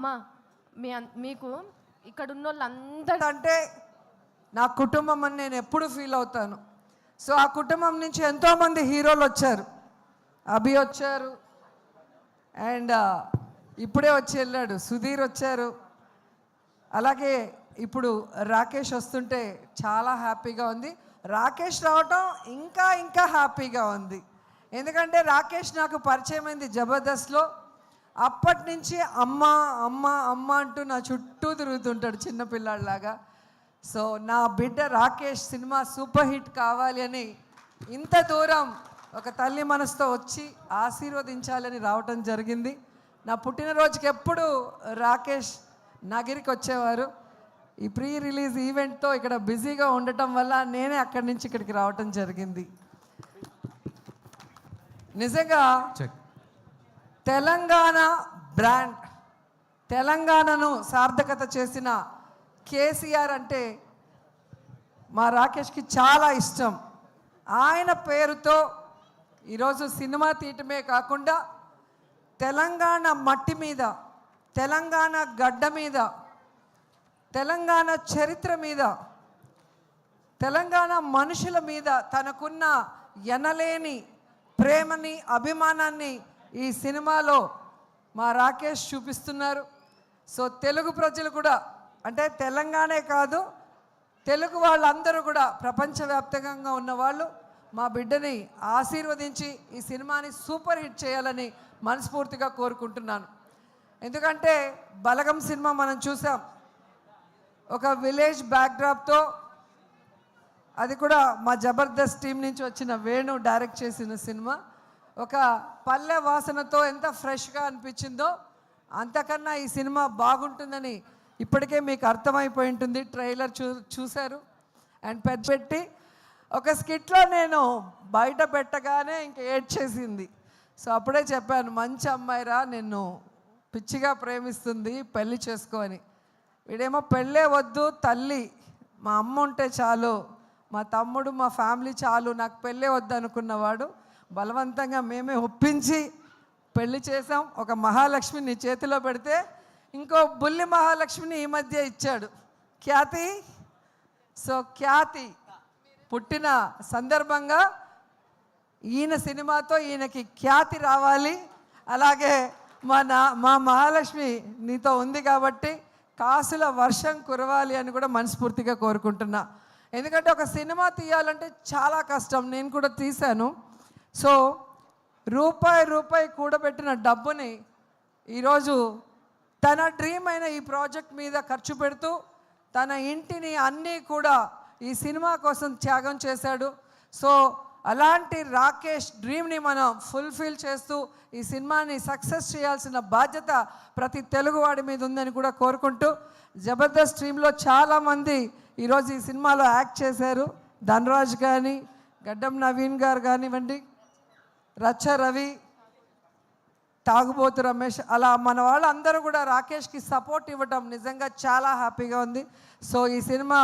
అమ్మా మీకు ఇక్కడ ఉన్న వాళ్ళందరూ అంటే నా కుటుంబం అని నేను ఎప్పుడు ఫీల్ అవుతాను. సో ఆ కుటుంబం నుంచి ఎంతోమంది హీరోలు వచ్చారు. అభి వచ్చారు, అండ్ ఇప్పుడే వచ్చి వెళ్ళాడు సుధీర్ వచ్చారు. అలాగే ఇప్పుడు రాకేష్ వస్తుంటే చాలా హ్యాపీగా ఉంది. రాకేష్ రావటం ఇంకా ఇంకా హ్యాపీగా ఉంది. ఎందుకంటే రాకేష్ నాకు పరిచయం అయింది జబర్దస్త్లో. అప్పటి నుంచి అమ్మ అమ్మ అమ్మ అంటూ నా చుట్టూ తిరుగుతుంటాడు చిన్నపిల్లాడిలాగా. సో నా బిడ్డ రాకేష్ సినిమా సూపర్ హిట్ కావాలి అని ఇంత దూరం ఒక తల్లి మనసుతో వచ్చి ఆశీర్వదించాలని రావటం జరిగింది. నా పుట్టినరోజుకి ఎప్పుడు రాకేష్ నగిరికి వచ్చేవారు. ఈ ప్రీ రిలీజ్ ఈవెంట్తో ఇక్కడ బిజీగా ఉండటం వల్ల నేనే అక్కడి నుంచి ఇక్కడికి రావటం జరిగింది. నిజంగా తెలంగాణ బ్రాండ్, తెలంగాణను సార్థకత చేసిన కేసీఆర్ అంటే మా రాకేష్కి చాలా ఇష్టం. ఆయన పేరుతో ఈరోజు సినిమా తీయటమే కాకుండా తెలంగాణ మట్టి మీద, తెలంగాణ గడ్డ మీద, తెలంగాణ చరిత్ర మీద, తెలంగాణ మనుషుల మీద తనకున్న ఎనలేని ప్రేమని, అభిమానాన్ని ఈ సినిమాలో మా రాకేష్ చూపిస్తున్నారు. సో తెలుగు ప్రజలు కూడా, అంటే తెలంగాణే కాదు, తెలుగు వాళ్ళందరూ కూడా, ప్రపంచవ్యాప్తంగా ఉన్నవాళ్ళు మా బిడ్డని ఆశీర్వదించి ఈ సినిమాని సూపర్ హిట్ చేయాలని మనస్ఫూర్తిగా కోరుకుంటున్నాను. ఎందుకంటే బలగం సినిమా మనం చూసాం, ఒక విలేజ్ బ్యాక్డ్రాప్తో, అది కూడా మా జబర్దస్త్ టీం నుంచి వచ్చిన వేణు డైరెక్ట్ చేసిన సినిమా. ఒక పల్లె వాసనతో ఎంత ఫ్రెష్గా అనిపించిందో అంతకన్నా ఈ సినిమా బాగుంటుందని ఇప్పటికే మీకు అర్థమైపోయి ఉంటుంది. ట్రైలర్ చూశారు. అండ్ పెట్టి ఒక స్కిట్లో నేను బయట పెట్టగానే ఇంక ఏడ్చేసింది. సో అప్పుడే చెప్పాను, మంచి అమ్మాయిరా, నిన్ను పిచ్చిగా ప్రేమిస్తుంది, పెళ్ళి చేసుకో అని. వీడేమో పెళ్ళే వద్దు, తల్లి మా అమ్మ ఉంటే చాలు, మా తమ్ముడు మా ఫ్యామిలీ చాలు, నాకు పెళ్ళే వద్దు అనుకున్నవాడు బలవంతంగా మేమే ఒప్పించి పెళ్లి చేసాం. ఒక మహాలక్ష్మి నీ చేతిలో పెడితే ఇంకో బుల్లి మహాలక్ష్మిని ఈ మధ్య ఇచ్చాడు, ఖ్యాతి. సో ఖ్యాతి పుట్టిన సందర్భంగా ఈయన సినిమాతో ఈయనకి ఖ్యాతి రావాలి. అలాగే మా మహాలక్ష్మి నీతో ఉంది కాబట్టి కాసుల వర్షం కురవాలి అని కూడా మనస్ఫూర్తిగా కోరుకుంటున్నా. ఎందుకంటే ఒక సినిమా తీయాలంటే చాలా కష్టం, నేను కూడా తీశాను. సో రూపాయి కూడబెట్టిన డబ్బుని ఈరోజు తన డ్రీమ్ అయిన ఈ ప్రాజెక్ట్ మీద ఖర్చు పెడుతూ తన ఇంటిని అన్నీ కూడా ఈ సినిమా కోసం త్యాగం చేశాడు. సో అలాంటి రాకేష్ డ్రీమ్ని మనం ఫుల్ఫిల్ చేస్తూ ఈ సినిమాని సక్సెస్ చేయాల్సిన బాధ్యత ప్రతి తెలుగువాడి మీద ఉందని కూడా కోరుకుంటూ, జబర్దస్త్ టీంలో చాలామంది ఈరోజు ఈ సినిమాలో యాక్ట్ చేశారు. ధనరాజ్ కానీ, గడ్డం నవీన్ గారు కానివ్వండి, రచ్చ రవి, తాగుబోతు రమేష్, అలా మన వాళ్ళందరూ కూడా రాకేష్కి సపోర్ట్ ఇవ్వటం నిజంగా చాలా హ్యాపీగా ఉంది. సో ఈ సినిమా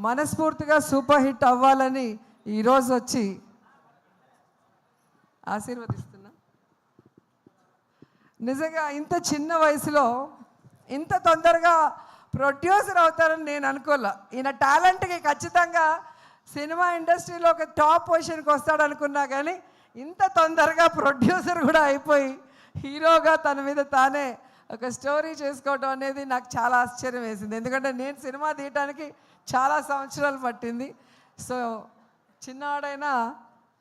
మనస్ఫూర్తిగా సూపర్ హిట్ అవ్వాలని ఈరోజు వచ్చి ఆశీర్వదిస్తున్నా. నిజంగా ఇంత చిన్న వయసులో ఇంత తొందరగా ప్రొడ్యూసర్ అవుతారని నేను అనుకోలే. ఈయన టాలెంట్కి ఖచ్చితంగా సినిమా ఇండస్ట్రీలో ఒక టాప్ పొజిషన్కి వస్తాడనుకున్నా, కానీ ఇంత తొందరగా ప్రొడ్యూసర్ కూడా అయిపోయి హీరోగా తన మీద తానే ఒక స్టోరీ చేసుకోవడం అనేది నాకు చాలా ఆశ్చర్యం వేసింది. ఎందుకంటే నేను సినిమా తీయటానికి చాలా సంవత్సరాలు పట్టింది. సో చిన్నవాడైనా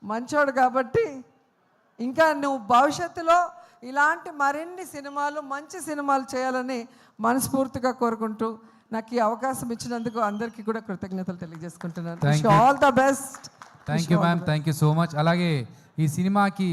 మంచోడు కాబట్టి ఇంకా నువ్వు భవిష్యత్తులో ఇలాంటి మరిన్ని సినిమాలు, మంచి సినిమాలు చేయాలని మనస్ఫూర్తిగా కోరుకుంటూ నాకు ఈ అవకాశం ఇచ్చినందుకు అందరికీ కూడా కృతజ్ఞతలు తెలియజేసుకుంటున్నాను. All the best. Thank you ma'am, thank you so much. అలాగే ఈ సినిమాకి